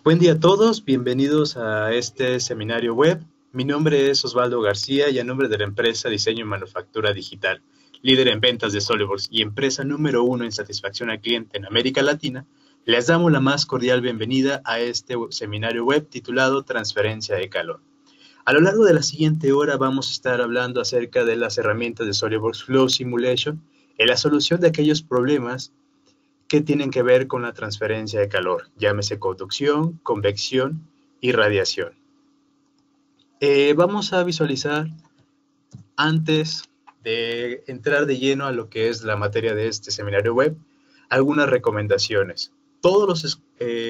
Buen día a todos, bienvenidos a este seminario web. Mi nombre es Osvaldo García y a nombre de la empresa Diseño y Manufactura Digital, líder en ventas de SolidWorks y empresa número 1 en satisfacción al cliente en América Latina, les damos la más cordial bienvenida a este seminario web titulado Transferencia de Calor. A lo largo de la siguiente hora vamos a estar hablando acerca de las herramientas de SolidWorks Flow Simulation en la solución de aquellos problemas que tienen que ver con la transferencia de calor, llámese conducción, convección y radiación. Vamos a visualizar, antes de entrar de lleno a lo que es la materia de este seminario web, algunas recomendaciones. Todos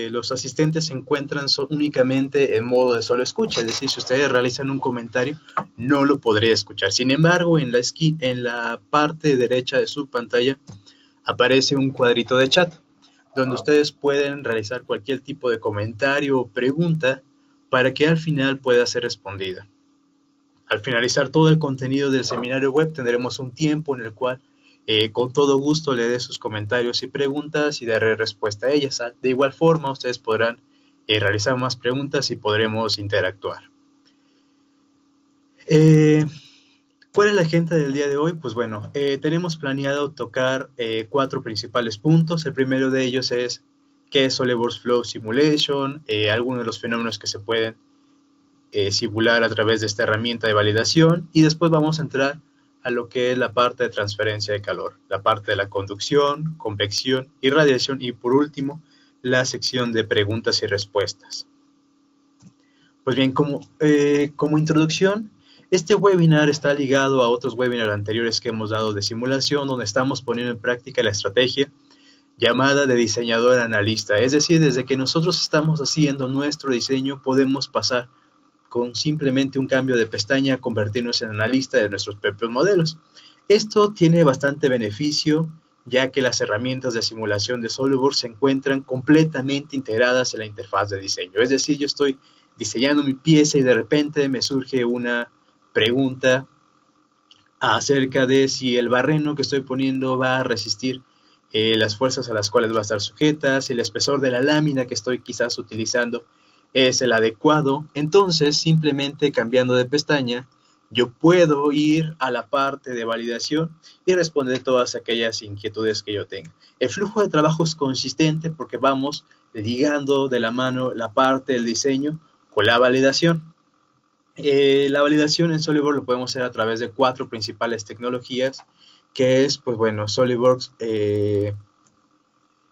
los asistentes se encuentran únicamente en modo de solo escucha, es decir, si ustedes realizan un comentario, no lo podré escuchar. Sin embargo, en la parte derecha de su pantalla aparece un cuadrito de chat, donde ustedes pueden realizar cualquier tipo de comentario o pregunta para que al final pueda ser respondida. Al finalizar todo el contenido del seminario web, tendremos un tiempo en el cual con todo gusto le dé sus comentarios y preguntas y daré respuesta a ellas. De igual forma, ustedes podrán realizar más preguntas y podremos interactuar. ¿Cuál es la agenda del día de hoy? Pues bueno, tenemos planeado tocar 4 principales puntos. El primero de ellos es qué es SolidWorks Flow Simulation, algunos de los fenómenos que se pueden simular a través de esta herramienta de validación, y después vamos a entrar a lo que es la parte de transferencia de calor, la parte de la conducción, convección y radiación, y por último, la sección de preguntas y respuestas. Pues bien, como introducción, este webinar está ligado a otros webinars anteriores que hemos dado de simulación, donde estamos poniendo en práctica la estrategia llamada de diseñador analista. Es decir, desde que nosotros estamos haciendo nuestro diseño, podemos pasar con simplemente un cambio de pestaña a convertirnos en analista de nuestros propios modelos. Esto tiene bastante beneficio, ya que las herramientas de simulación de SolidWorks se encuentran completamente integradas en la interfaz de diseño. Es decir, yo estoy diseñando mi pieza y de repente me surge una pregunta acerca de si el barreno que estoy poniendo va a resistir las fuerzas a las cuales va a estar sujeta, si el espesor de la lámina que estoy quizás utilizando es el adecuado. Entonces, simplemente cambiando de pestaña, yo puedo ir a la parte de validación y responder todas aquellas inquietudes que yo tenga. El flujo de trabajo es consistente porque vamos ligando de la mano la parte del diseño con la validación. La validación en SolidWorks lo podemos hacer a través de 4 principales tecnologías, que es, pues bueno, SolidWorks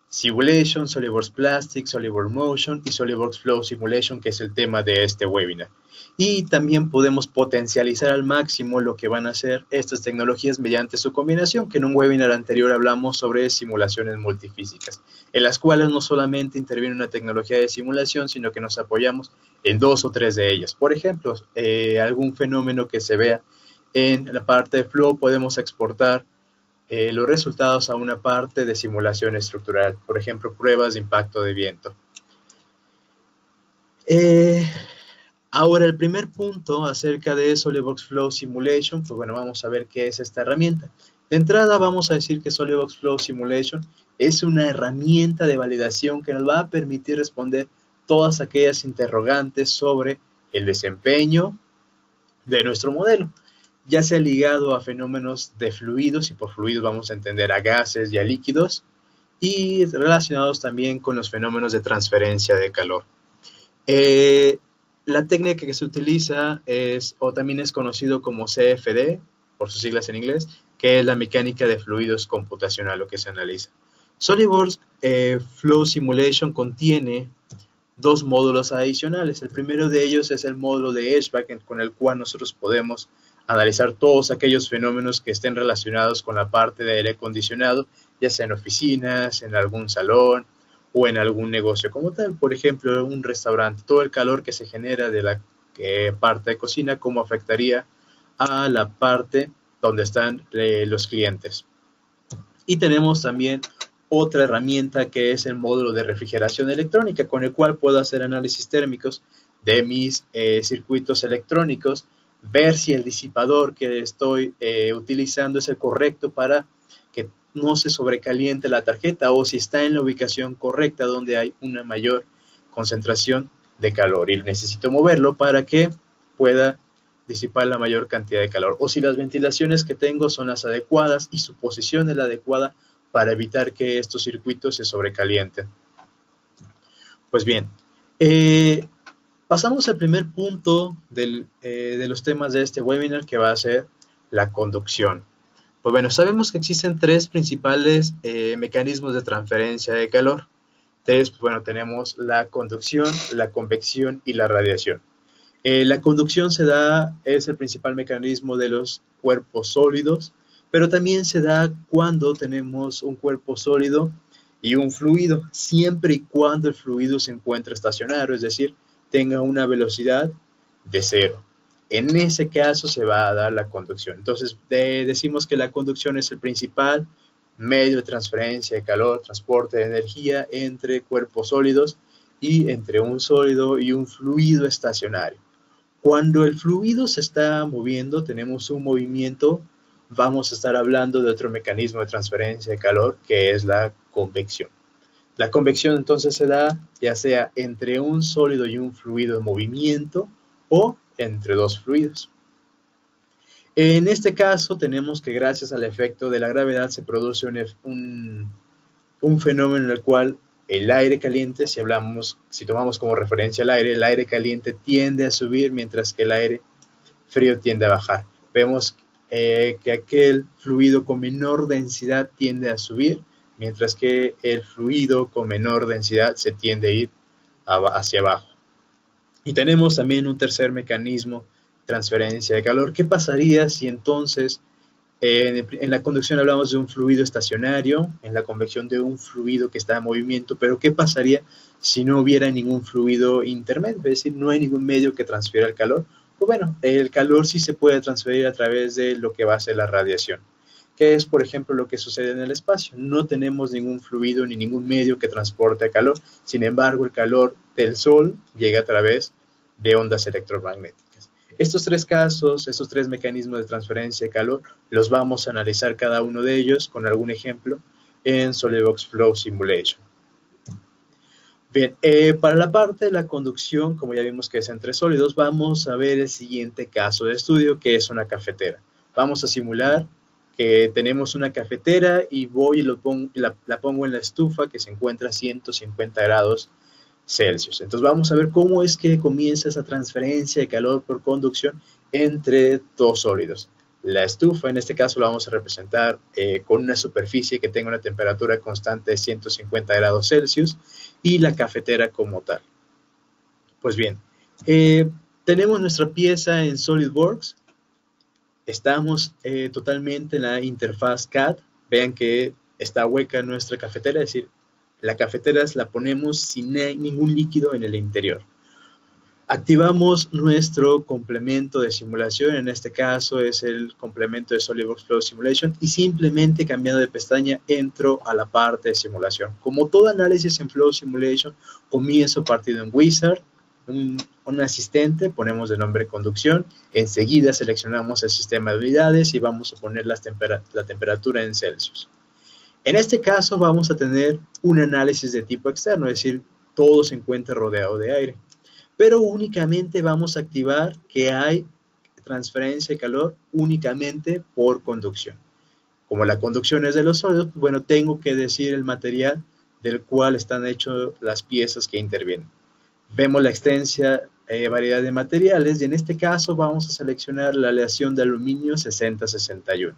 Simulation, SolidWorks Plastic, SolidWorks Motion y SolidWorks Flow Simulation, que es el tema de este webinar. Y también podemos potencializar al máximo lo que van a hacer estas tecnologías mediante su combinación, que en un webinar anterior hablamos sobre simulaciones multifísicas, en las cuales no solamente interviene una tecnología de simulación, sino que nos apoyamos en 2 o 3 de ellas. Por ejemplo, algún fenómeno que se vea en la parte de Flow, podemos exportar los resultados a una parte de simulación estructural, por ejemplo, pruebas de impacto de viento. Ahora, el primer punto acerca de SolidWorks Flow Simulation, pues bueno, vamos a ver qué es esta herramienta. De entrada, vamos a decir que SolidWorks Flow Simulation es una herramienta de validación que nos va a permitir responder todas aquellas interrogantes sobre el desempeño de nuestro modelo, ya sea ligado a fenómenos de fluidos, y por fluidos vamos a entender a gases y a líquidos, y relacionados también con los fenómenos de transferencia de calor. La técnica que se utiliza también es conocido como CFD, por sus siglas en inglés, que es la mecánica de fluidos computacional, lo que se analiza. SolidWorks Flow Simulation contiene 2 módulos adicionales. El primero de ellos es el módulo de HVAC, con el cual nosotros podemos analizar todos aquellos fenómenos que estén relacionados con la parte de aire acondicionado, ya sea en oficinas, en algún salón o en algún negocio como tal. Por ejemplo, un restaurante, todo el calor que se genera de la parte de cocina, cómo afectaría a la parte donde están los clientes. Y tenemos también otra herramienta que es el módulo de refrigeración electrónica, con el cual puedo hacer análisis térmicos de mis circuitos electrónicos, ver si el disipador que estoy utilizando es el correcto para que no se sobrecaliente la tarjeta, o si está en la ubicación correcta donde hay una mayor concentración de calor y necesito moverlo para que pueda disipar la mayor cantidad de calor. O si las ventilaciones que tengo son las adecuadas y su posición es la adecuada para evitar que estos circuitos se sobrecalienten. Pues bien, pasamos al primer punto de los temas de este webinar, que va a ser la conducción. Pues bueno, sabemos que existen tres principales mecanismos de transferencia de calor. Entonces, pues bueno, tenemos la conducción, la convección y la radiación. La conducción es el principal mecanismo de los cuerpos sólidos, pero también se da cuando tenemos un cuerpo sólido y un fluido, siempre y cuando el fluido se encuentre estacionario, es decir, tenga una velocidad de cero. En ese caso se va a dar la conducción. Entonces, decimos que la conducción es el principal medio de transferencia de calor, transporte de energía entre cuerpos sólidos y entre un sólido y un fluido estacionario. Cuando el fluido se está moviendo, tenemos un movimiento, vamos a estar hablando de otro mecanismo de transferencia de calor, que es la convección. La convección entonces se da ya sea entre un sólido y un fluido en movimiento o entre dos fluidos. En este caso tenemos que gracias al efecto de la gravedad se produce un fenómeno en el cual el aire caliente, si tomamos como referencia el aire caliente tiende a subir mientras que el aire frío tiende a bajar. Vemos que aquel fluido con menor densidad tiende a subir, mientras que el fluido con menor densidad se tiende a ir hacia abajo. Y tenemos también un tercer mecanismo de transferencia de calor. ¿Qué pasaría si entonces en la conducción hablamos de un fluido estacionario, en la convección de un fluido que está en movimiento, pero qué pasaría si no hubiera ningún fluido intermedio, es decir, no hay ningún medio que transfiera el calor? Pues bueno, el calor sí se puede transferir a través de lo que va a ser la radiación, que es, por ejemplo, lo que sucede en el espacio. No tenemos ningún fluido ni ningún medio que transporte calor, sin embargo, el calor del Sol llega a través de ondas electromagnéticas. Estos tres casos, estos tres mecanismos de transferencia de calor, los vamos a analizar cada uno de ellos con algún ejemplo en SolidWorks Flow Simulation. Bien, para la parte de la conducción, como ya vimos que es entre sólidos, vamos a ver el siguiente caso de estudio, que es una cafetera. Vamos a simular que tenemos una cafetera y voy y la pongo en la estufa que se encuentra a 150 grados Celsius. Entonces vamos a ver cómo es que comienza esa transferencia de calor por conducción entre dos sólidos. La estufa, en este caso, la vamos a representar con una superficie que tenga una temperatura constante de 150 grados Celsius y la cafetera como tal. Pues bien, tenemos nuestra pieza en SolidWorks. Estamos totalmente en la interfaz CAD. Vean que está hueca nuestra cafetera, es decir, la cafetera la ponemos sin ningún líquido en el interior. Activamos nuestro complemento de simulación, en este caso es el complemento de SolidWorks Flow Simulation, y simplemente cambiando de pestaña entro a la parte de simulación. Como todo análisis en Flow Simulation, comienzo partido en Wizard, un asistente, ponemos de nombre conducción, enseguida seleccionamos el sistema de unidades y vamos a poner la temperatura en Celsius. En este caso vamos a tener un análisis de tipo externo, es decir, todo se encuentra rodeado de aire. Pero únicamente vamos a activar que hay transferencia de calor únicamente por conducción. Como la conducción es de los sólidos, bueno, tengo que decir el material del cual están hechas las piezas que intervienen. Vemos la extensa variedad de materiales y en este caso vamos a seleccionar la aleación de aluminio 6061.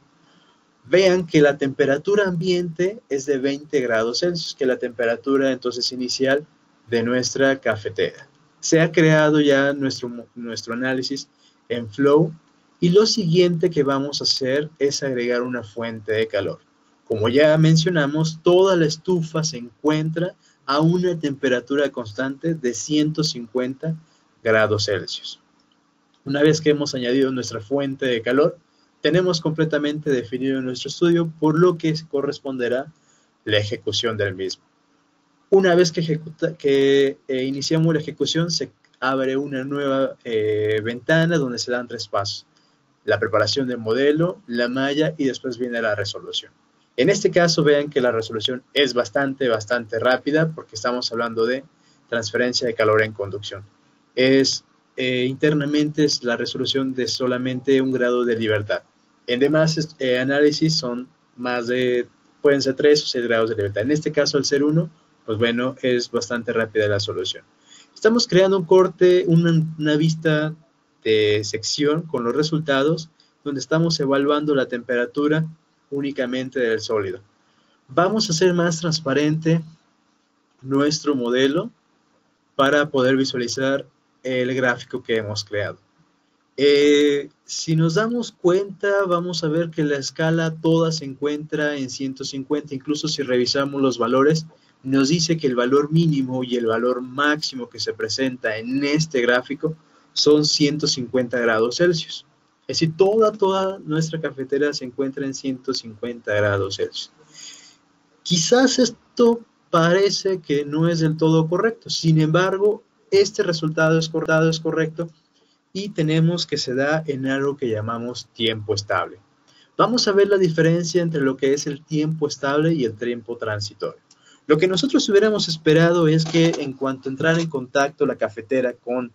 Vean que la temperatura ambiente es de 20 grados Celsius, que es la temperatura entonces inicial de nuestra cafetera. Se ha creado ya nuestro análisis en Flow y lo siguiente que vamos a hacer es agregar una fuente de calor. Como ya mencionamos, toda la estufa se encuentra a una temperatura constante de 150 grados Celsius. Una vez que hemos añadido nuestra fuente de calor, tenemos completamente definido nuestro estudio, por lo que corresponderá la ejecución del mismo. Una vez que iniciamos la ejecución, se abre una nueva ventana donde se dan tres pasos. La preparación del modelo, la malla y después viene la resolución. En este caso, vean que la resolución es bastante rápida porque estamos hablando de transferencia de calor en conducción. Internamente es la resolución de solamente 1 grado de libertad. En demás análisis son pueden ser 3 o 6 grados de libertad. En este caso, al ser 1, pues bueno, es bastante rápida la solución. Estamos creando un corte, una vista de sección con los resultados, donde estamos evaluando la temperatura únicamente del sólido. Vamos a hacer más transparente nuestro modelo para poder visualizar el gráfico que hemos creado. Si nos damos cuenta, vamos a ver que la escala toda se encuentra en 150, incluso si revisamos los valores, nos dice que el valor mínimo y el valor máximo que se presenta en este gráfico son 150 grados Celsius. Es decir, toda nuestra cafetera se encuentra en 150 grados Celsius. Quizás esto parece que no es del todo correcto, sin embargo, este resultado es correcto y tenemos que se da en algo que llamamos tiempo estable. Vamos a ver la diferencia entre lo que es el tiempo estable y el tiempo transitorio. Lo que nosotros hubiéramos esperado es que en cuanto entrara en contacto la cafetera con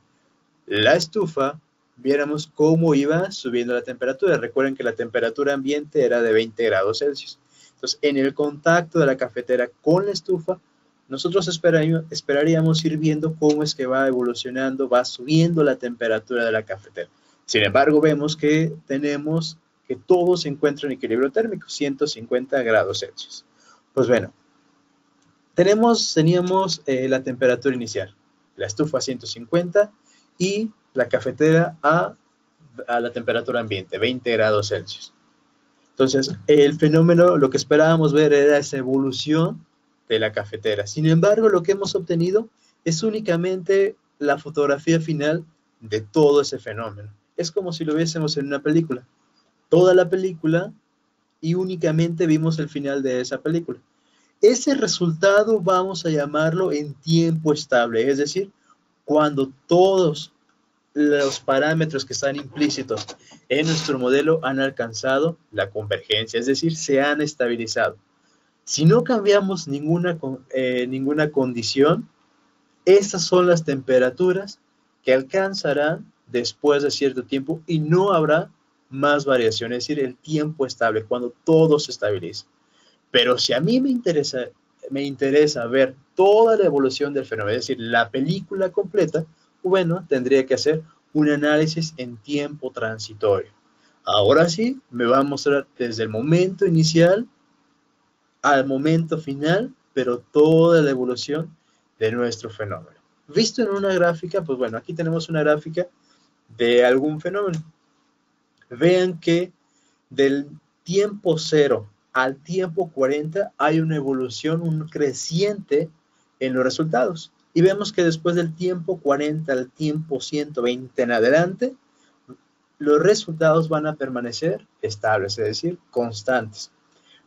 la estufa, viéramos cómo iba subiendo la temperatura. Recuerden que la temperatura ambiente era de 20 grados Celsius. Entonces, en el contacto de la cafetera con la estufa, nosotros esperaríamos ir viendo cómo es que va evolucionando, va subiendo la temperatura de la cafetera. Sin embargo, vemos que tenemos que todo se encuentra en equilibrio térmico, 150 grados Celsius. Pues bueno, teníamos la temperatura inicial, la estufa a 150 y la cafetera a la temperatura ambiente, 20 grados Celsius. Entonces, el fenómeno, lo que esperábamos ver era esa evolución de la cafetera. Sin embargo, lo que hemos obtenido es únicamente la fotografía final de todo ese fenómeno. Es como si lo viésemos en una película. Toda la película y únicamente vimos el final de esa película. Ese resultado vamos a llamarlo en tiempo estable, es decir, cuando todos los parámetros que están implícitos en nuestro modelo han alcanzado la convergencia, es decir, se han estabilizado. Si no cambiamos ninguna condición, esas son las temperaturas que alcanzarán después de cierto tiempo y no habrá más variación, es decir, el tiempo estable, cuando todo se estabiliza. Pero si a mí me interesa ver toda la evolución del fenómeno, es decir, la película completa, bueno, tendría que hacer un análisis en tiempo transitorio. Ahora sí, me va a mostrar desde el momento inicial al momento final, pero toda la evolución de nuestro fenómeno. Visto en una gráfica, pues bueno, aquí tenemos una gráfica de algún fenómeno. Vean que del tiempo 0 al tiempo 40 hay una evolución, un creciente en los resultados. Y vemos que después del tiempo 40 al tiempo 120 en adelante, los resultados van a permanecer estables, es decir, constantes.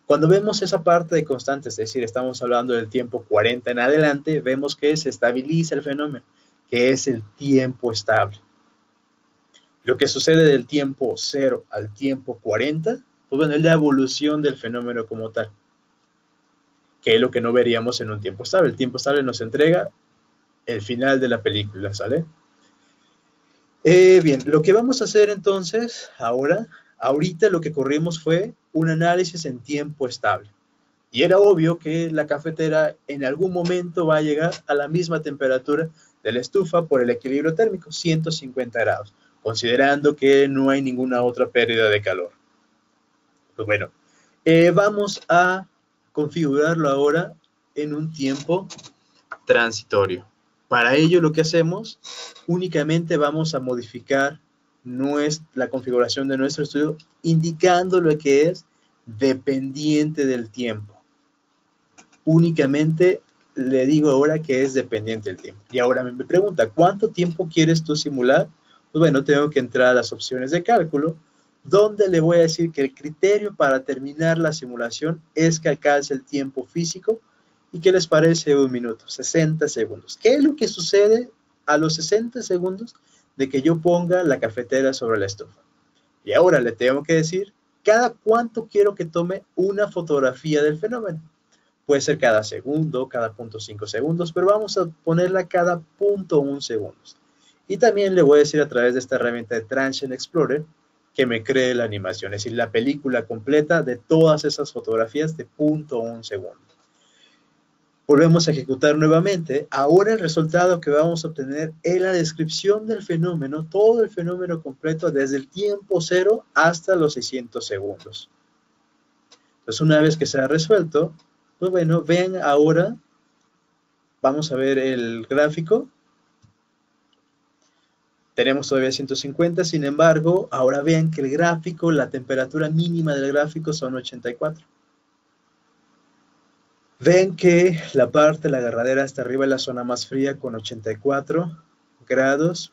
Cuando vemos esa parte de constantes, es decir, estamos hablando del tiempo 40 en adelante, vemos que se estabiliza el fenómeno, que es el tiempo estable. Lo que sucede del tiempo 0 al tiempo 40, pues bueno, es la evolución del fenómeno como tal, que es lo que no veríamos en un tiempo estable. El tiempo estable nos entrega el final de la película, ¿sale? Bien, lo que vamos a hacer entonces, ahorita lo que corrimos fue un análisis en tiempo estable. Y era obvio que la cafetera en algún momento va a llegar a la misma temperatura de la estufa por el equilibrio térmico, 150 grados, considerando que no hay ninguna otra pérdida de calor. Pues bueno, vamos a configurarlo ahora en un tiempo transitorio. Para ello lo que hacemos, únicamente vamos a modificar la configuración de nuestro estudio indicando lo que es dependiente del tiempo. Únicamente le digo ahora que es dependiente del tiempo. Y ahora me pregunta, ¿cuánto tiempo quieres tú simular? Pues bueno, tengo que entrar a las opciones de cálculo, donde le voy a decir que el criterio para terminar la simulación es que alcance el tiempo físico. ¿Y qué les parece 1 minuto? 60 segundos. ¿Qué es lo que sucede a los 60 segundos de que yo ponga la cafetera sobre la estufa? Y ahora le tengo que decir cada cuánto quiero que tome una fotografía del fenómeno. Puede ser cada segundo, cada 0.5 segundos, pero vamos a ponerla cada 0.1 segundos. Y también le voy a decir a través de esta herramienta de Transient Explorer que me cree la animación, es decir, la película completa de todas esas fotografías de 0.1 segundo. Volvemos a ejecutar nuevamente. Ahora el resultado que vamos a obtener es la descripción del fenómeno, todo el fenómeno completo desde el tiempo cero hasta los 600 segundos. Entonces, una vez que se ha resuelto, pues bueno, vean ahora, vamos a ver el gráfico. Tenemos todavía 150, sin embargo, ahora vean que el gráfico, la temperatura mínima del gráfico son 84. Ven que la parte, la agarradera está arriba en la zona más fría con 84 grados.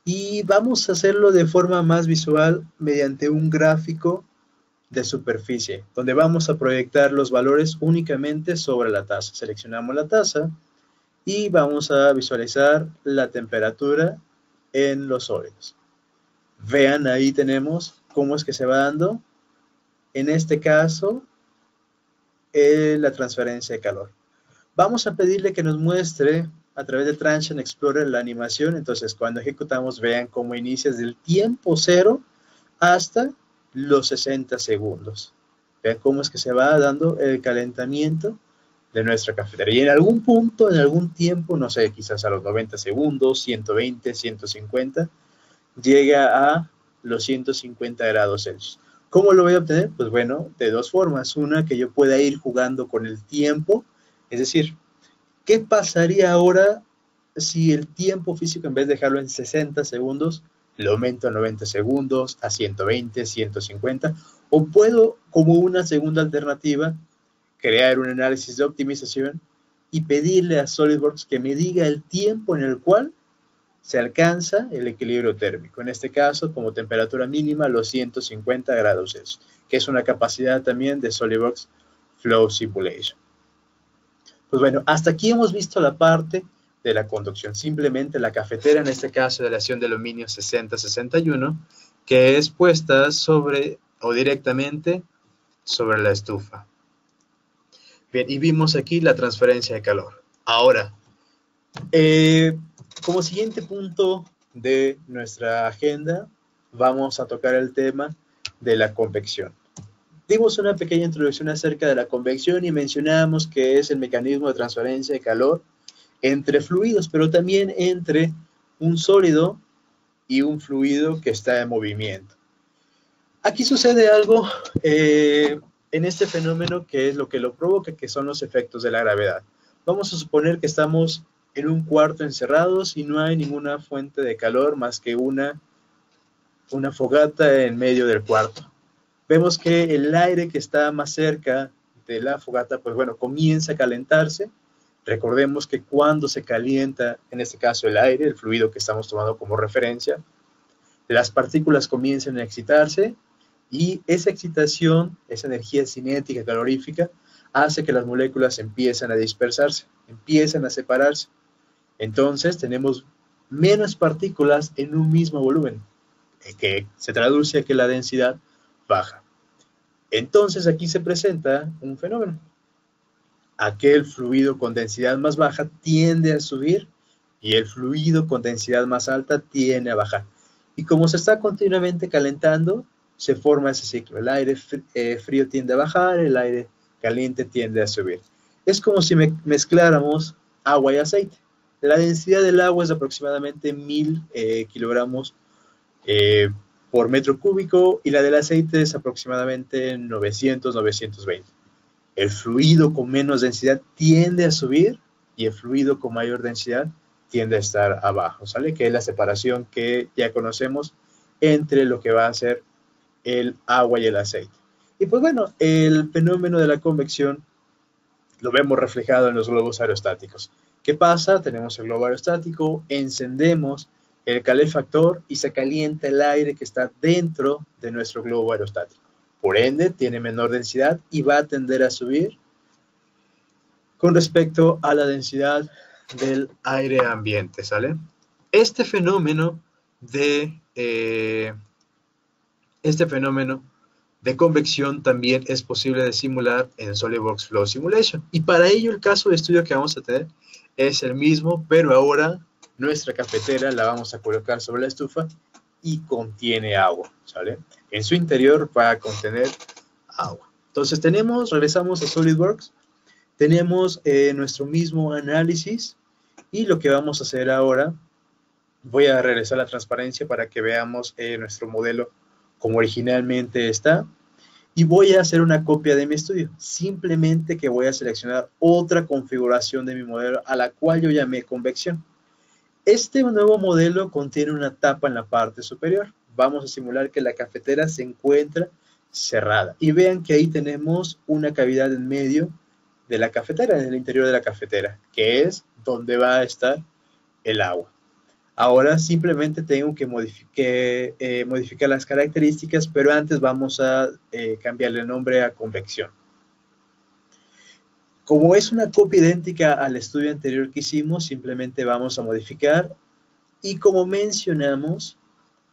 Y vamos a hacerlo de forma más visual mediante un gráfico de superficie, donde vamos a proyectar los valores únicamente sobre la taza. Seleccionamos la taza y vamos a visualizar la temperatura en los sólidos. Vean, ahí tenemos cómo es que se va dando. En este caso, la transferencia de calor. Vamos a pedirle que nos muestre a través de Transient Explorer la animación. Entonces, cuando ejecutamos, vean cómo inicia desde el tiempo cero hasta los 60 segundos. Vean cómo es que se va dando el calentamiento de nuestra cafetera. Y en algún punto, en algún tiempo, no sé, quizás a los 90 segundos, 120, 150, llega a los 150 grados Celsius. ¿Cómo lo voy a obtener? Pues bueno, de dos formas. Una, que yo pueda ir jugando con el tiempo. Es decir, ¿qué pasaría ahora si el tiempo físico, en vez de dejarlo en 60 segundos, lo aumento a 90 segundos, a 120, 150? O puedo, como una segunda alternativa, crear un análisis de optimización y pedirle a SolidWorks que me diga el tiempo en el cual se alcanza el equilibrio térmico. En este caso, como temperatura mínima, los 150 grados Celsius, que es una capacidad también de SolidWorks Flow Simulation. Pues bueno, hasta aquí hemos visto la parte de la conducción. Simplemente la cafetera, en este caso de aleación de aluminio 6061, que es puesta sobre o directamente sobre la estufa. Bien, y vimos aquí la transferencia de calor. Ahora, como siguiente punto de nuestra agenda, vamos a tocar el tema de la convección. Dimos una pequeña introducción acerca de la convección y mencionamos que es el mecanismo de transferencia de calor entre fluidos, pero también entre un sólido y un fluido que está en movimiento. Aquí sucede algo en este fenómeno que es lo que lo provoca, que son los efectos de la gravedad. Vamos a suponer que estamos en un cuarto encerrados y no hay ninguna fuente de calor más que una fogata en medio del cuarto. Vemos que el aire que está más cerca de la fogata, pues bueno, comienza a calentarse. Recordemos que cuando se calienta, en este caso el aire, el fluido que estamos tomando como referencia, las partículas comienzan a excitarse y esa excitación, esa energía cinética calorífica, hace que las moléculas empiecen a dispersarse, empiecen a separarse. Entonces tenemos menos partículas en un mismo volumen, que se traduce a que la densidad baja. Entonces aquí se presenta un fenómeno. Aquel fluido con densidad más baja tiende a subir y el fluido con densidad más alta tiende a bajar. Y como se está continuamente calentando, se forma ese ciclo. El aire frío tiende a bajar, el aire caliente tiende a subir. Es como si mezcláramos agua y aceite. La densidad del agua es aproximadamente 1000 kilogramos por metro cúbico y la del aceite es aproximadamente 900, 920. El fluido con menos densidad tiende a subir y el fluido con mayor densidad tiende a estar abajo, ¿sale? Que es la separación que ya conocemos entre lo que va a ser el agua y el aceite. Y pues bueno, el fenómeno de la convección lo vemos reflejado en los globos aerostáticos. ¿Qué pasa? Tenemos el globo aerostático, encendemos el calefactor y se calienta el aire que está dentro de nuestro globo aerostático. Por ende, tiene menor densidad y va a tender a subir con respecto a la densidad del aire ambiente, ¿sale? Este fenómeno de convección también es posible de simular en SolidWorks Flow Simulation. Y para ello el caso de estudio que vamos a tener es el mismo, pero ahora nuestra cafetera la vamos a colocar sobre la estufa y contiene agua, ¿sale? En su interior va a contener agua. Entonces regresamos a SolidWorks, tenemos nuestro mismo análisis y lo que vamos a hacer ahora, voy a regresar a la transparencia para que veamos nuestro modelo como originalmente está. Y voy a hacer una copia de mi estudio. Simplemente que voy a seleccionar otra configuración de mi modelo a la cual yo llamé convección. Este nuevo modelo contiene una tapa en la parte superior. Vamos a simular que la cafetera se encuentra cerrada. Y vean que ahí tenemos una cavidad en medio de la cafetera, en el interior de la cafetera, que es donde va a estar el agua. Ahora simplemente tengo que modificar las características, pero antes vamos a cambiarle el nombre a convección. Como es una copia idéntica al estudio anterior que hicimos, simplemente vamos a modificar y como mencionamos,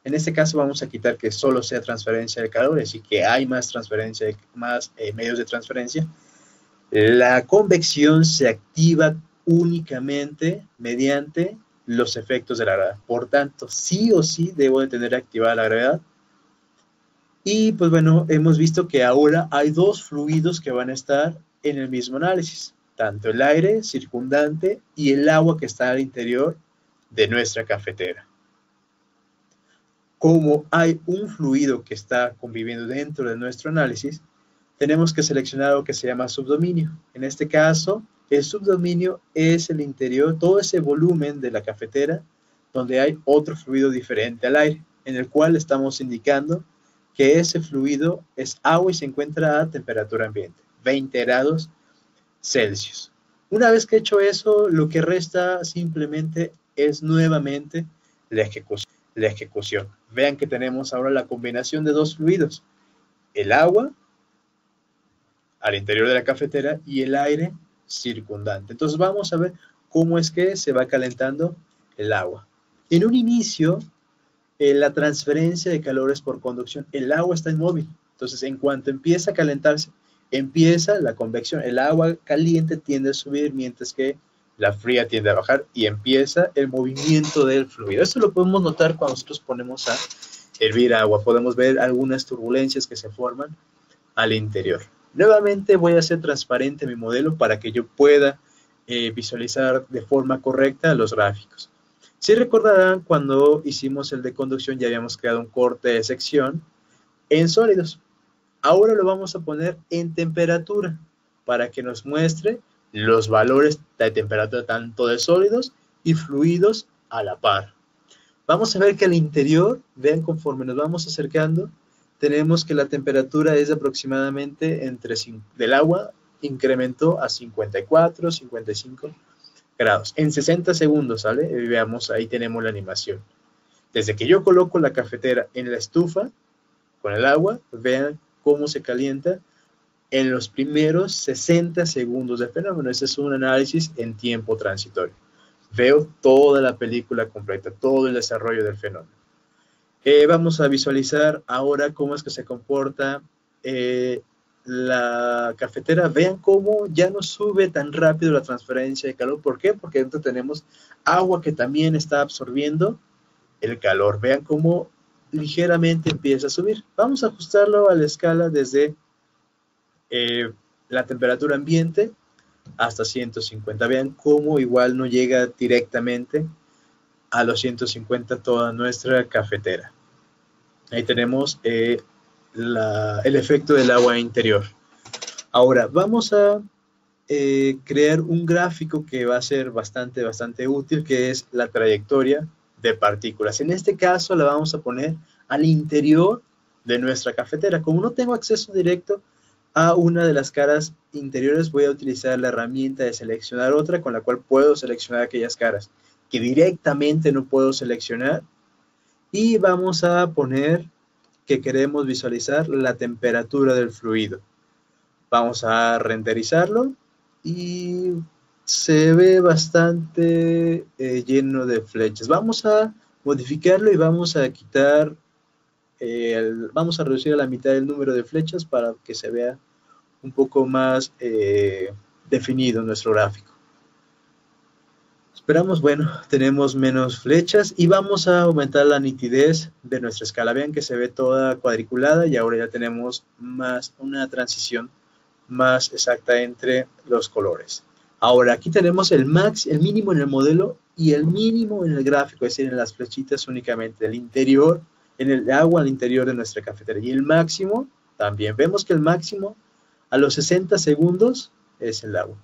en este caso vamos a quitar que solo sea transferencia de calor, así que hay más medios de transferencia. La convección se activa únicamente mediante los efectos de la gravedad. Por tanto, sí o sí debo de tener activada la gravedad. Y pues bueno, hemos visto que ahora hay dos fluidos que van a estar en el mismo análisis, tanto el aire circundante y el agua que está al interior de nuestra cafetera. Como hay un fluido que está conviviendo dentro de nuestro análisis, tenemos que seleccionar algo que se llama subdominio. En este caso, el subdominio es el interior, todo ese volumen de la cafetera donde hay otro fluido diferente al aire, en el cual estamos indicando que ese fluido es agua y se encuentra a temperatura ambiente, 20 grados Celsius. Una vez que he hecho eso, lo que resta simplemente es nuevamente la ejecución. Vean que tenemos ahora la combinación de dos fluidos, el agua al interior de la cafetera y el aire circundante. Entonces vamos a ver cómo es que se va calentando el agua. En un inicio, la transferencia de calor es por conducción. El agua está inmóvil. Entonces, en cuanto empieza a calentarse, empieza la convección. El agua caliente tiende a subir, mientras que la fría tiende a bajar y empieza el movimiento del fluido. Esto lo podemos notar cuando nosotros ponemos a hervir agua. Podemos ver algunas turbulencias que se forman al interior. Nuevamente voy a hacer transparente mi modelo para que yo pueda visualizar de forma correcta los gráficos. Si recordarán, cuando hicimos el de conducción ya habíamos creado un corte de sección en sólidos. Ahora lo vamos a poner en temperatura para que nos muestre los valores de temperatura tanto de sólidos y fluidos a la par. Vamos a ver que al interior, vean conforme nos vamos acercando, tenemos que la temperatura es aproximadamente del agua incrementó a 54, 55 grados. En 60 segundos, ¿sale? Veamos, ahí tenemos la animación. Desde que yo coloco la cafetera en la estufa con el agua, vean cómo se calienta en los primeros 60 segundos del fenómeno. Ese es un análisis en tiempo transitorio. Veo toda la película completa, todo el desarrollo del fenómeno. Vamos a visualizar ahora cómo es que se comporta la cafetera. Vean cómo ya no sube tan rápido la transferencia de calor. ¿Por qué? Porque dentro tenemos agua que también está absorbiendo el calor. Vean cómo ligeramente empieza a subir. Vamos a ajustarlo a la escala desde la temperatura ambiente hasta 150. Vean cómo igual no llega directamente a los 150 toda nuestra cafetera. Ahí tenemos el efecto del agua interior. Ahora vamos a crear un gráfico que va a ser bastante útil, que es la trayectoria de partículas. En este caso la vamos a poner al interior de nuestra cafetera. Como no tengo acceso directo a una de las caras interiores, voy a utilizar la herramienta de seleccionar otra, con la cual puedo seleccionar aquellas caras que directamente no puedo seleccionar, y vamos a poner que queremos visualizar la temperatura del fluido. Vamos a renderizarlo y se ve bastante lleno de flechas. Vamos a modificarlo y vamos a quitar vamos a reducir a la mitad el número de flechas para que se vea un poco más definido nuestro gráfico. Esperamos, bueno, tenemos menos flechas y vamos a aumentar la nitidez de nuestra escala. Vean que se ve toda cuadriculada y ahora ya tenemos una transición más exacta entre los colores. Ahora, aquí tenemos el mínimo en el modelo y el mínimo en el gráfico, es decir, en las flechitas únicamente, el interior, en el agua al interior de nuestra cafetera. Y el máximo, también vemos que el máximo a los 60 segundos es el agua.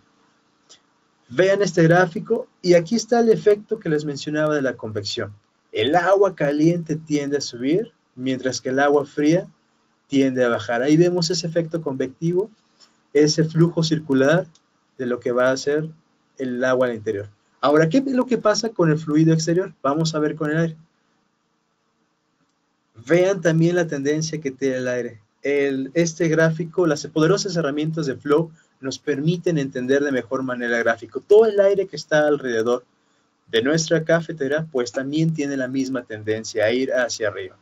Vean este gráfico y aquí está el efecto que les mencionaba de la convección. El agua caliente tiende a subir, mientras que el agua fría tiende a bajar. Ahí vemos ese efecto convectivo, ese flujo circular de lo que va a hacer el agua al interior. Ahora, ¿qué es lo que pasa con el fluido exterior? Vamos a ver con el aire. Vean también la tendencia que tiene el aire. Este gráfico, las poderosas herramientas de Flow nos permiten entender de mejor manera el gráfico. Todo el aire que está alrededor de nuestra cafetera, pues también tiene la misma tendencia a ir hacia arriba.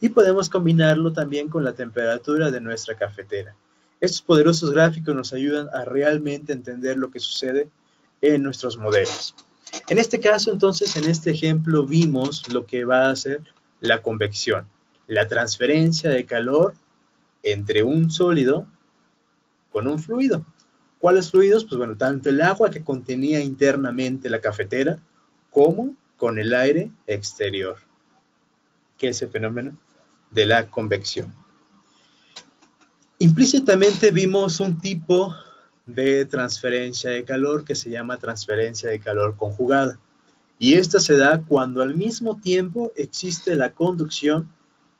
Y podemos combinarlo también con la temperatura de nuestra cafetera. Estos poderosos gráficos nos ayudan a realmente entender lo que sucede en nuestros modelos. En este caso, entonces, en este ejemplo, vimos lo que va a hacer la convección, la transferencia de calor entre un sólido con un fluido. ¿Cuáles fluidos? Pues bueno, tanto el agua que contenía internamente la cafetera como con el aire exterior, que es el fenómeno de la convección. Implícitamente vimos un tipo de transferencia de calor que se llama transferencia de calor conjugada. Y esta se da cuando al mismo tiempo existe la conducción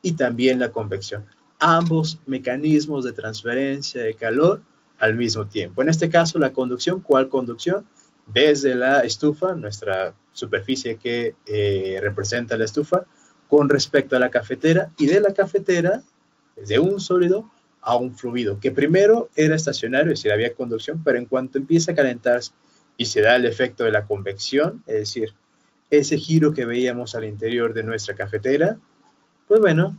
y también la convección. Ambos mecanismos de transferencia de calor al mismo tiempo. En este caso, la conducción, ¿cuál conducción? Desde la estufa, nuestra superficie que representa la estufa, con respecto a la cafetera, y de la cafetera, desde un sólido a un fluido, que primero era estacionario, es decir, había conducción, pero en cuanto empieza a calentarse y se da el efecto de la convección, es decir, ese giro que veíamos al interior de nuestra cafetera, pues bueno,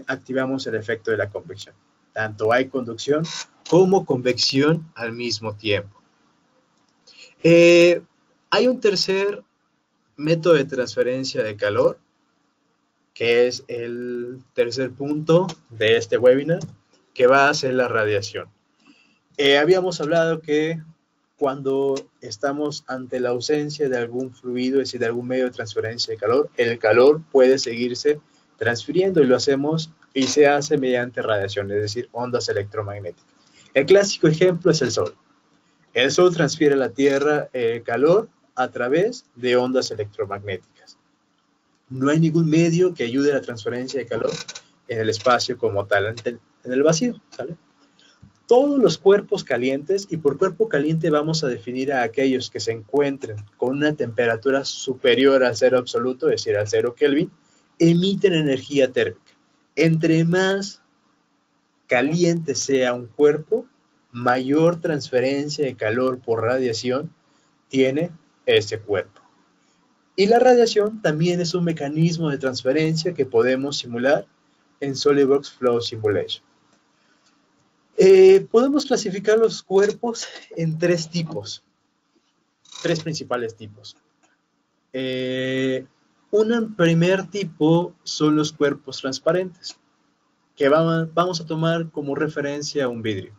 activamos el efecto de la convección. Tanto hay conducción como convección al mismo tiempo. Hay un tercer método de transferencia de calor, que es el tercer punto de este webinar, que va a ser la radiación. Habíamos hablado que cuando estamos ante la ausencia de algún fluido, es decir, de algún medio de transferencia de calor, el calor puede seguirse transfiriendo y lo hacemos y se hace mediante radiación, es decir, ondas electromagnéticas. El clásico ejemplo es el Sol. El Sol transfiere a la Tierra calor a través de ondas electromagnéticas. No hay ningún medio que ayude a la transferencia de calor en el espacio como tal, en el vacío, ¿sale? Todos los cuerpos calientes, y por cuerpo caliente vamos a definir a aquellos que se encuentren con una temperatura superior al cero absoluto, es decir, al 0 Kelvin, emiten energía térmica. Entre más caliente sea un cuerpo, mayor transferencia de calor por radiación tiene ese cuerpo. Y la radiación también es un mecanismo de transferencia que podemos simular en SolidWorks Flow Simulation. Podemos clasificar los cuerpos en tres principales tipos. Un primer tipo son los cuerpos transparentes, que vamos a tomar como referencia un vidrio.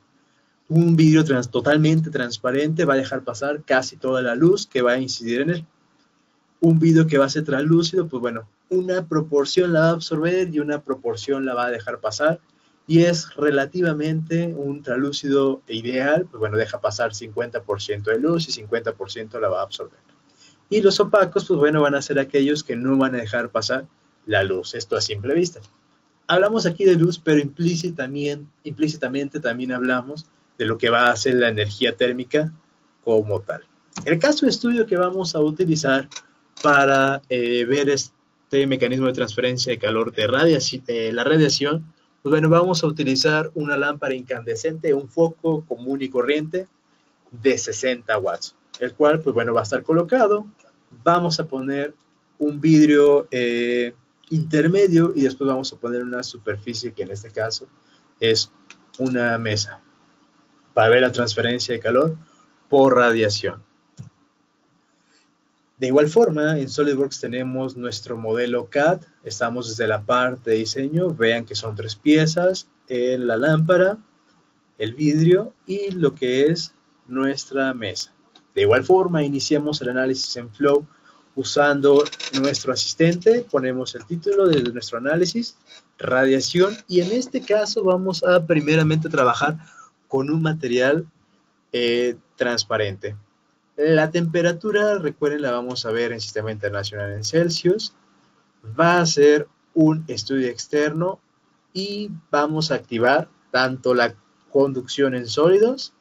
Un vidrio totalmente transparente va a dejar pasar casi toda la luz que va a incidir en él. Un vidrio que va a ser translúcido, pues bueno, una proporción la va a absorber y una proporción la va a dejar pasar. Y es relativamente un translúcido ideal, pues bueno, deja pasar 50% de luz y 50% la va a absorber. Y los opacos, pues bueno, van a ser aquellos que no van a dejar pasar la luz. Esto a simple vista. Hablamos aquí de luz, pero implícitamente también hablamos de lo que va a ser la energía térmica como tal. El caso de estudio que vamos a utilizar para ver este mecanismo de transferencia de calor de la radiación, pues bueno, vamos a utilizar una lámpara incandescente, un foco común y corriente de 60 watts, el cual, pues bueno, va a estar colocado. Vamos a poner un vidrio intermedio y después vamos a poner una superficie que en este caso es una mesa para ver la transferencia de calor por radiación. De igual forma, en SolidWorks tenemos nuestro modelo CAD. Estamos desde la parte de diseño. Vean que son 3 piezas, la lámpara, el vidrio y lo que es nuestra mesa. De igual forma, iniciamos el análisis en Flow usando nuestro asistente. Ponemos el título de nuestro análisis, radiación, y en este caso vamos a primeramente trabajar con un material transparente. La temperatura, recuerden, la vamos a ver en Sistema Internacional en Celsius. Va a ser un estudio externo y vamos a activar tanto la conducción en sólidos,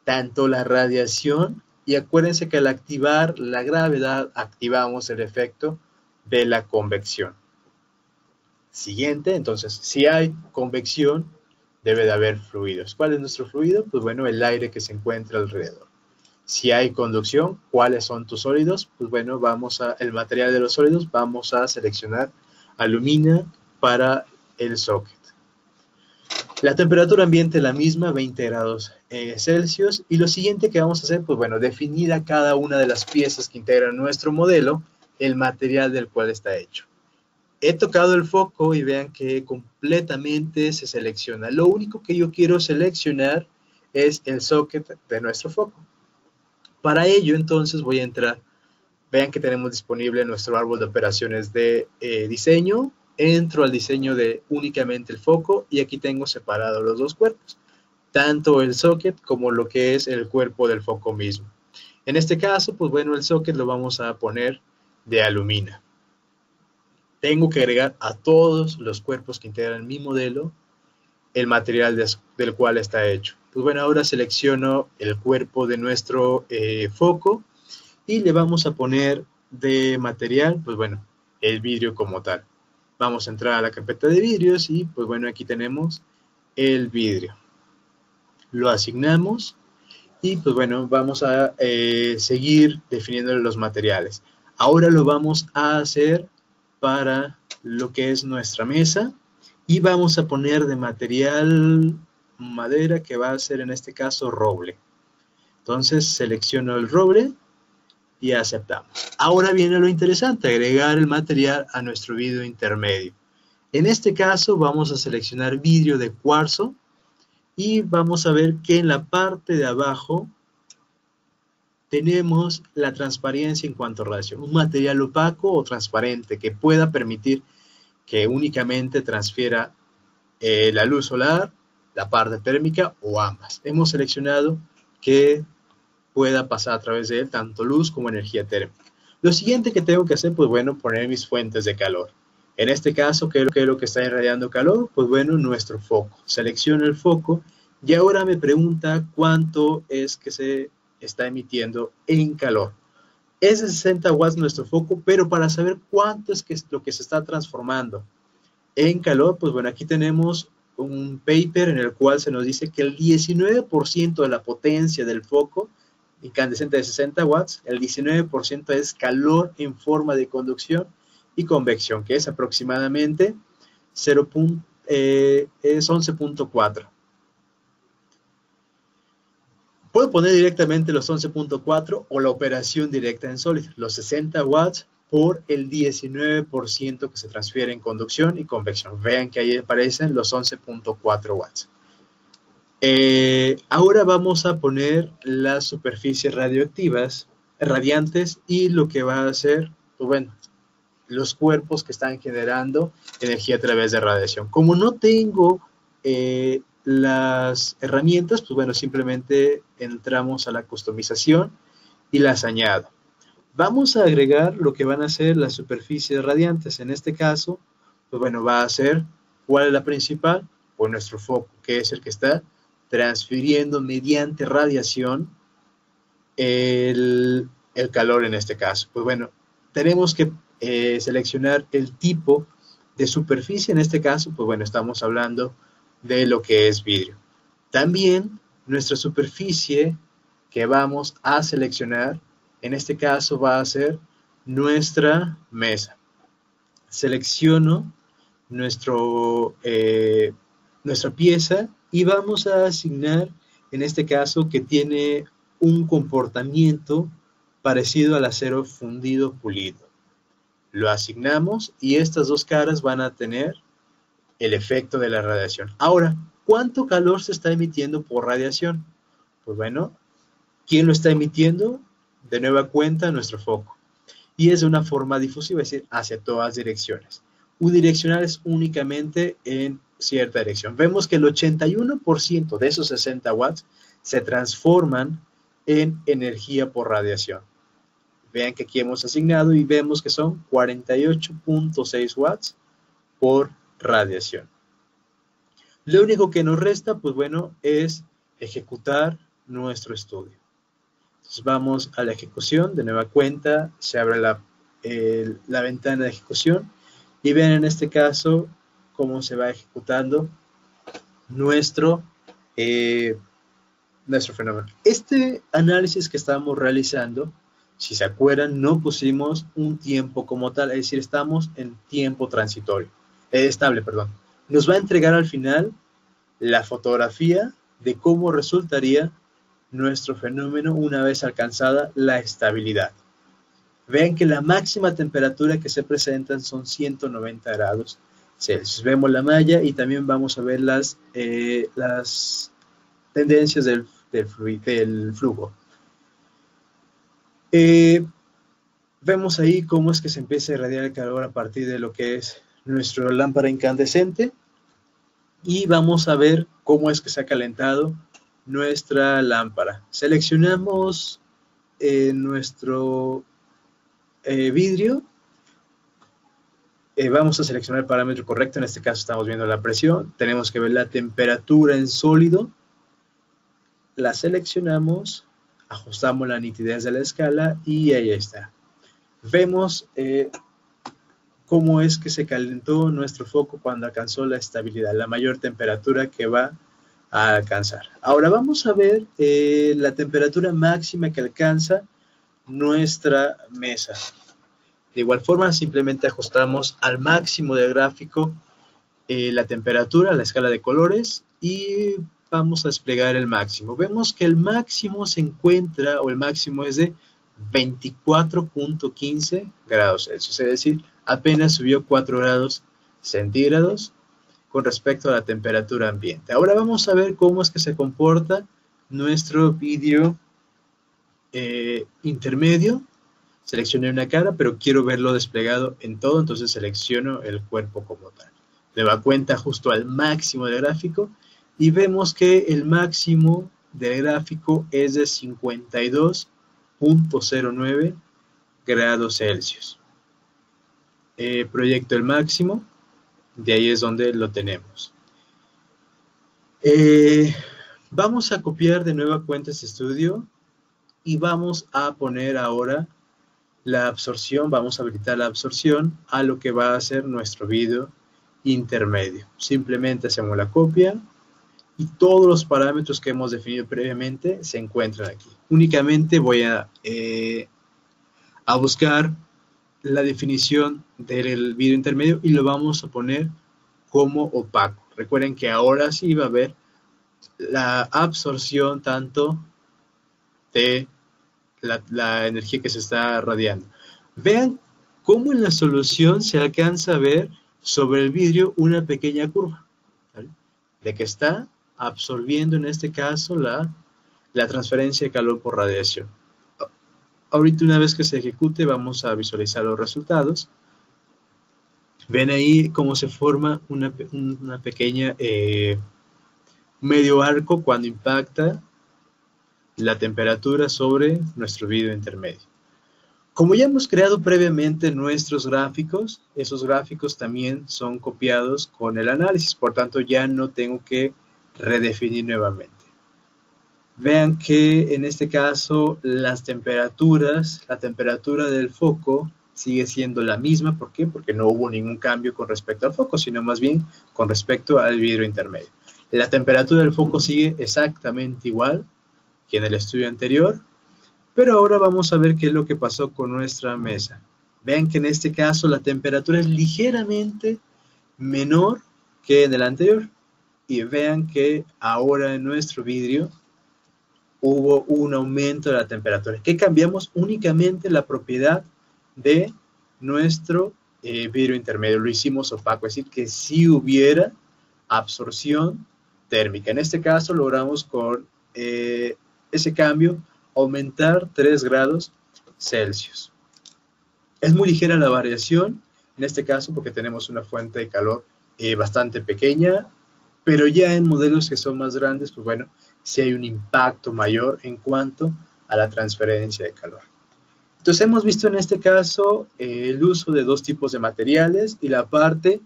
tanto la radiación, y acuérdense que al activar la gravedad activamos el efecto de la convección. Siguiente, entonces, si hay convección, debe de haber fluidos. ¿Cuál es nuestro fluido? Pues bueno, el aire que se encuentra alrededor. Si hay conducción, ¿cuáles son tus sólidos? Pues bueno, el material de los sólidos, vamos a seleccionar alumina para el socket. La temperatura ambiente es la misma, 20 grados Celsius. Y lo siguiente que vamos a hacer, pues bueno, definir a cada una de las piezas que integran nuestro modelo, el material del cual está hecho. He tocado el foco y vean que completamente se selecciona. Lo único que yo quiero seleccionar es el socket de nuestro foco. Para ello, entonces, voy a entrar. Vean que tenemos disponible nuestro árbol de operaciones de diseño. Entro al diseño de únicamente el foco y aquí tengo separados los dos cuerpos, tanto el socket como lo que es el cuerpo del foco mismo. En este caso, pues bueno, el socket lo vamos a poner de alumina. Tengo que agregar a todos los cuerpos que integran mi modelo el material del cual está hecho. Pues bueno, ahora selecciono el cuerpo de nuestro foco y le vamos a poner de material, pues bueno, el vidrio como tal. Vamos a entrar a la carpeta de vidrios y pues bueno, aquí tenemos el vidrio. Lo asignamos y pues bueno, vamos a seguir definiendo los materiales. Ahora lo vamos a hacer para lo que es nuestra mesa y vamos a poner de material madera, que va a ser en este caso roble. Entonces selecciono el roble y aceptamos. Ahora viene lo interesante, agregar el material a nuestro vidrio intermedio. En este caso vamos a seleccionar vidrio de cuarzo y vamos a ver que en la parte de abajo tenemos la transparencia en cuanto a radiación. Un material opaco o transparente que pueda permitir que únicamente transfiera la luz solar, la parte térmica o ambas. Hemos seleccionado que pueda pasar a través de él tanto luz como energía térmica. Lo siguiente que tengo que hacer, pues bueno, poner mis fuentes de calor. En este caso, ¿qué es lo que está irradiando calor? Pues bueno, nuestro foco. Selecciono el foco y ahora me pregunta cuánto es que se está emitiendo en calor. Es de 60 watts nuestro foco, pero para saber cuánto es lo que se está transformando en calor, pues bueno, aquí tenemos un paper en el cual se nos dice que el 19% de la potencia del foco incandescente de 60 watts, el 19% es calor en forma de conducción y convección, que es aproximadamente es 11.4. Puedo poner directamente los 11.4 o la operación directa en sólido, los 60 watts por el 19% que se transfiere en conducción y convección. Vean que ahí aparecen los 11.4 watts. Ahora vamos a poner las superficies radioactivas, radiantes, y lo que va a hacer, pues bueno, los cuerpos que están generando energía a través de radiación. Como no tengo las herramientas, pues bueno, simplemente entramos a la customización y las añado. Vamos a agregar lo que van a ser las superficies radiantes. En este caso, pues bueno, va a ser, ¿cuál es la principal? Pues nuestro foco, que es el que está transfiriendo mediante radiación el calor en este caso. Pues bueno, tenemos que seleccionar el tipo de superficie. En este caso, pues bueno, estamos hablando de lo que es vidrio. También nuestra superficie que vamos a seleccionar, en este caso va a ser nuestra mesa. selecciono nuestra pieza y vamos a asignar, en este caso, que tiene un comportamiento parecido al acero fundido pulido. Lo asignamos y estas dos caras van a tener el efecto de la radiación. Ahora, ¿cuánto calor se está emitiendo por radiación? Pues bueno, ¿quién lo está emitiendo? De nueva cuenta, nuestro foco. Y es de una forma difusiva, es decir, hacia todas direcciones. Unidireccional es únicamente en cierta dirección. Vemos que el 81% de esos 60 watts se transforman en energía por radiación. Vean que aquí hemos asignado y vemos que son 48.6 watts por radiación. Lo único que nos resta, pues bueno, es ejecutar nuestro estudio. Entonces vamos a la ejecución, de nueva cuenta, se abre la ventana de ejecución y vean en este caso cómo se va ejecutando nuestro fenómeno. Este análisis que estamos realizando, si se acuerdan, no pusimos un tiempo como tal, es decir, estamos en tiempo transitorio, estable, perdón. Nos va a entregar al final la fotografía de cómo resultaría nuestro fenómeno una vez alcanzada la estabilidad. Vean que la máxima temperatura que se presentan son 190 grados Celsius. Vemos la malla y también vamos a ver las tendencias del flujo. Vemos ahí cómo es que se empieza a irradiar el calor a partir de lo que es nuestra lámpara incandescente y vamos a ver cómo es que se ha calentado nuestra lámpara. Seleccionamos nuestro vidrio. Vamos a seleccionar el parámetro correcto. En este caso estamos viendo la presión. Tenemos que ver la temperatura en sólido. La seleccionamos, ajustamos la nitidez de la escala y ahí está. Vemos cómo es que se calentó nuestro foco cuando alcanzó la estabilidad, la mayor temperatura que va a alcanzar. Ahora vamos a ver la temperatura máxima que alcanza nuestra mesa. De igual forma, simplemente ajustamos al máximo del gráfico la temperatura, la escala de colores y vamos a desplegar el máximo. Vemos que el máximo se encuentra, o el máximo es de 24.15 grados Celsius, es decir, apenas subió 4 grados centígrados con respecto a la temperatura ambiente. Ahora vamos a ver cómo es que se comporta nuestro vidrio intermedio. Seleccioné una cara, pero quiero verlo desplegado en todo, entonces selecciono el cuerpo como tal. Le va a cuenta justo al máximo del gráfico y vemos que el máximo del gráfico es de 52.09 grados Celsius. Proyecto el máximo, de ahí es donde lo tenemos. Vamos a copiar de nueva cuenta este estudio y vamos a poner ahora la absorción, vamos a habilitar la absorción a lo que va a ser nuestro vidrio intermedio. Simplemente hacemos la copia y todos los parámetros que hemos definido previamente se encuentran aquí. Únicamente voy a buscar la definición del vidrio intermedio y lo vamos a poner como opaco. Recuerden que ahora sí va a haber la absorción tanto de la energía que se está radiando. Vean cómo en la solución se alcanza a ver sobre el vidrio una pequeña curva, ¿vale? De que está absorbiendo en este caso la transferencia de calor por radiación. Ahorita una vez que se ejecute vamos a visualizar los resultados. Ven ahí cómo se forma una pequeña medio arco cuando impacta la temperatura sobre nuestro vidrio intermedio. Como ya hemos creado previamente nuestros gráficos, esos gráficos también son copiados con el análisis, por tanto ya no tengo que redefinir nuevamente. Vean que en este caso las temperaturas, la temperatura del foco sigue siendo la misma. ¿Por qué? Porque no hubo ningún cambio con respecto al foco, sino más bien con respecto al vidrio intermedio. La temperatura del foco sigue exactamente igual que en el estudio anterior, pero ahora vamos a ver qué es lo que pasó con nuestra mesa. Vean que en este caso la temperatura es ligeramente menor que en el anterior. Y vean que ahora en nuestro vidrio hubo un aumento de la temperatura, que cambiamos únicamente la propiedad de nuestro vidrio intermedio, lo hicimos opaco, es decir, que sí hubiera absorción térmica. En este caso logramos con ese cambio aumentar 3 grados Celsius. Es muy ligera la variación, en este caso porque tenemos una fuente de calor bastante pequeña, pero ya en modelos que son más grandes, pues bueno, sí hay un impacto mayor en cuanto a la transferencia de calor. Entonces hemos visto en este caso el uso de 2 tipos de materiales y la parte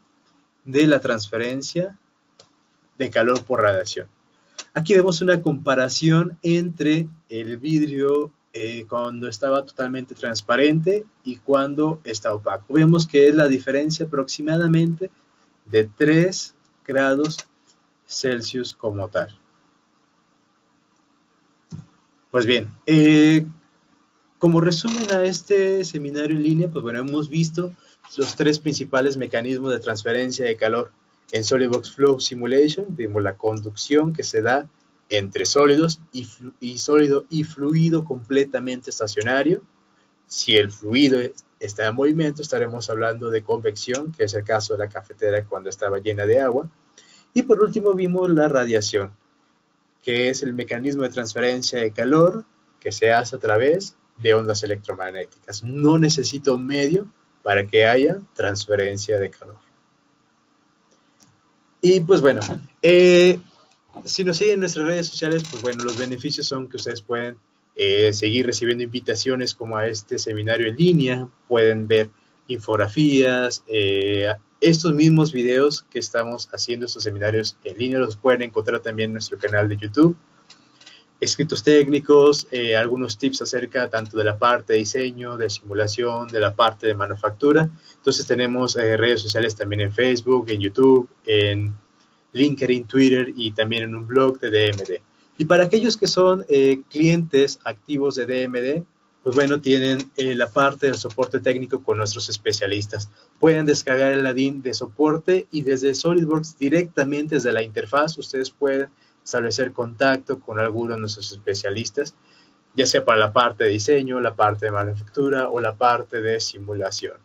de la transferencia de calor por radiación. Aquí vemos una comparación entre el vidrio cuando estaba totalmente transparente y cuando está opaco. Vemos que es la diferencia aproximadamente de 3 grados Celsius como tal. Pues bien, como resumen a este seminario en línea, pues bueno, hemos visto los 3 principales mecanismos de transferencia de calor. En SolidWorks Flow Simulation vimos la conducción que se da entre sólidos y sólido y fluido completamente estacionario. Si el fluido está en movimiento, estaremos hablando de convección, que es el caso de la cafetera cuando estaba llena de agua. Y por último vimos la radiación, que es el mecanismo de transferencia de calor que se hace a través de ondas electromagnéticas. No necesita un medio para que haya transferencia de calor. Y pues bueno, si nos siguen en nuestras redes sociales, pues bueno, los beneficios son que ustedes pueden seguir recibiendo invitaciones como a este seminario en línea, pueden ver infografías, estos mismos videos que estamos haciendo, estos seminarios en línea, los pueden encontrar también en nuestro canal de YouTube. Escritos técnicos, algunos tips acerca tanto de la parte de diseño, de simulación, de la parte de manufactura. Entonces tenemos redes sociales también en Facebook, en YouTube, en LinkedIn, Twitter y también en un blog de DMD. Y para aquellos que son clientes activos de DMD, pues bueno, tienen la parte del soporte técnico con nuestros especialistas. Pueden descargar el add-in de soporte y desde SolidWorks directamente desde la interfaz ustedes pueden establecer contacto con alguno de nuestros especialistas, ya sea para la parte de diseño, la parte de manufactura o la parte de simulación.